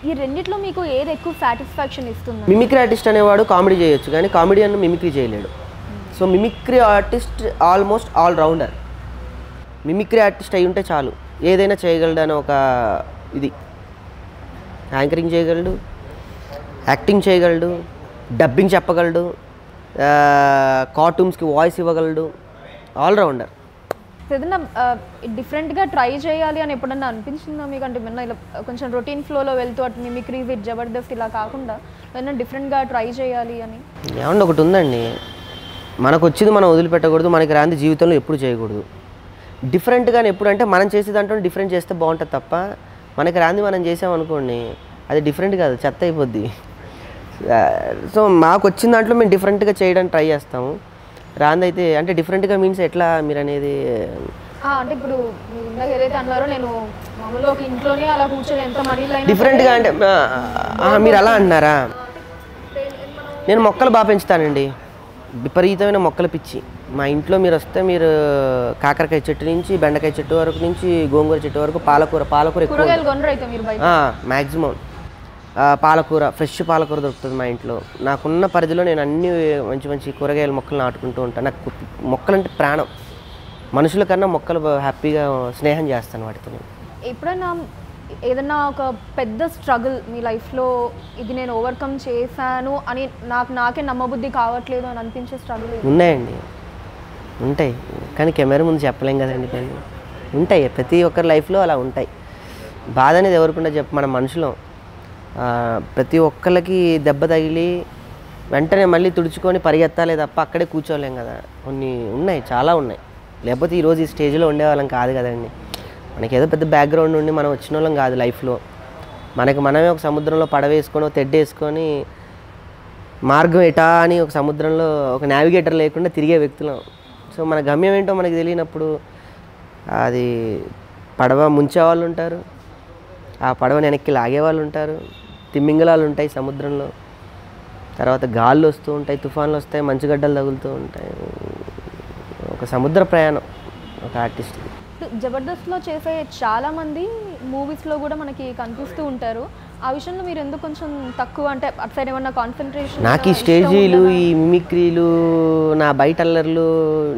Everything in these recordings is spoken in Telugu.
ఈ రెండిట్లో మీకు ఏది ఎక్కువ సాటిస్ఫాక్షన్ ఇస్తుంది? మిమిక్రీ ఆర్టిస్ట్ అనేవాడు కామెడీ చేయొచ్చు కానీ కామెడియన్ మిమిక్రీ చేయలేడు. So mimicry artist almost all rounder. Mimicry artist అయి ఉంటే చాలు, ఏదైనా చేయగలడు అని ఒక ఇది. యాంకరింగ్ చేయగలడు, యాక్టింగ్ చేయగలడు, డబ్బింగ్ చెప్పగలడు, కార్టూన్స్కి వాయిస్ ఇవ్వగలడు, ఆల్రౌండర్. ఏదైనా డిఫరెంట్గా ట్రై చేయాలి అని ఎప్పుడన్నా అనిపించిందా మీకు? అంటే ఏమన్నా ఇలా కొంచెం రొటీన్ ఫ్లోలో వెళ్తూ అటు మిమిక్రీ విత్ జబర్దస్త్ ఇలా కాకుండా ఏదైనా డిఫరెంట్గా ట్రై చేయాలి అని? ఏమన్నా ఒకటి ఉందండి, మనకు వచ్చింది మనం వదిలిపెట్టకూడదు, మనకి రాంది జీవితంలో ఎప్పుడు చేయకూడదు. డిఫరెంట్గానే ఎప్పుడంటే మనం చేసే దాంట్లో డిఫరెంట్ చేస్తే బాగుంటుంది తప్ప మనకి రాంది మనం చేసామనుకోండి అది డిఫరెంట్ కాదు, చెత్త అయిపోద్ది. సో మాకు వచ్చిన దాంట్లో మేము డిఫరెంట్గా చేయడానికి ట్రై చేస్తాము. రాంది అయితే అంటే డిఫరెంట్గా మీన్స్ ఎట్లా మీరు అనేది? అంటే ఇప్పుడు ఏదైతే అన్నారో నేను మామూలుగా ఒక ఇంట్లోనే అలా కూర్చొని ఎంత మనీ డిఫరెంట్గా అంటే మీరు అలా అంటున్నారా? నేను మొక్కలు బాగా పెంచుతానండి, విపరీతమైన మొక్కల పిచ్చి. మా ఇంట్లో మీరు వస్తే మీరు కాకరకాయ చెట్టు నుంచి బెండకాయ చెట్టు వరకు నుంచి గోంగూర చెట్టు వరకు పాలకూర ఎక్కువ మ్యాక్సిమం. పాలకూర, ఫ్రెష్ పాలకూర దొరుకుతుంది మా ఇంట్లో. నాకున్న పరిధిలో నేను అన్ని మంచి మంచి కూరగాయల మొక్కలు నాటుకుంటూ ఉంటాను. నాకు మొక్కలు అంటే ప్రాణం. మనుషుల కన్నా మొక్కలు హ్యాపీగా స్నేహం చేస్తాను వాటితో. ఎప్పుడైనా ఏదన్నా ఒక పెద్ద స్ట్రగుల్ మీ లైఫ్లో ఇది నేను ఓవర్కమ్ చేశాను అని నాకే నమ్మబుద్ధి కావట్లేదు అని అనిపించే స్ట్రగుల్ ఉన్నాయండి? ఉంటాయి కానీ కెమెరా ముందు చెప్పలేం కదండి. కానీ ఉంటాయి, ప్రతి ఒక్కరి లైఫ్లో అలా ఉంటాయి. బాధ అనేది ఎవరికుండా మన మనుషులం. ప్రతి ఒక్కరికి దెబ్బ తగిలి వెంటనే మళ్ళీ తుడుచుకొని పరిగెత్తాలి తప్ప అక్కడే కూర్చోలేం కదా. కొన్ని ఉన్నాయి, చాలా ఉన్నాయి. లేకపోతే ఈరోజు ఈ స్టేజ్లో ఉండేవాళ్ళం కాదు కదండి. మనకి ఏదో పెద్ద బ్యాక్గ్రౌండ్ ఉండి మనం వచ్చిన వాళ్ళం కాదు లైఫ్లో. మనమే ఒక సముద్రంలో పడవేసుకొని తెడ్డేసుకొని మార్గం ఎటా అని ఒక సముద్రంలో ఒక నావిగేటర్ లేకుండా తిరిగే వ్యక్తులం. సో మన గమ్యం ఏంటో మనకి తెలియనప్పుడు అది పడవ ముంచే వాళ్ళు ఉంటారు, ఆ పడవ వెనక్కి లాగేవాళ్ళు ఉంటారు, తిమ్మింగలాలు ఉంటాయి సముద్రంలో, తర్వాత గాళ్ళు వస్తూ ఉంటాయి, తుఫాన్లు వస్తాయి, మంచుగడ్డలు తగులుతూ ఉంటాయి. ఒక సముద్ర ప్రయాణం ఒక ఆర్టిస్ట్. జబర్దస్త్లో చేసే చాలామంది మూవీస్లో కూడా మనకి కనిపిస్తూ ఉంటారు. ఆ విషయంలో మీరు ఎందుకు కొంచెం తక్కువ, అంటే అటు సైడ్ ఏమన్నా కాన్సన్ట్రేషన్? నాకు ఈ స్టేజీలు, ఈ మిమిక్రీలు, నా బయట అల్లర్లు,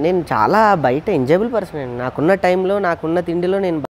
నేను చాలా బయట ఎంజాయబుల్ పర్సన్ అండి. నాకున్న టైంలో నాకున్న తిండిలో నేను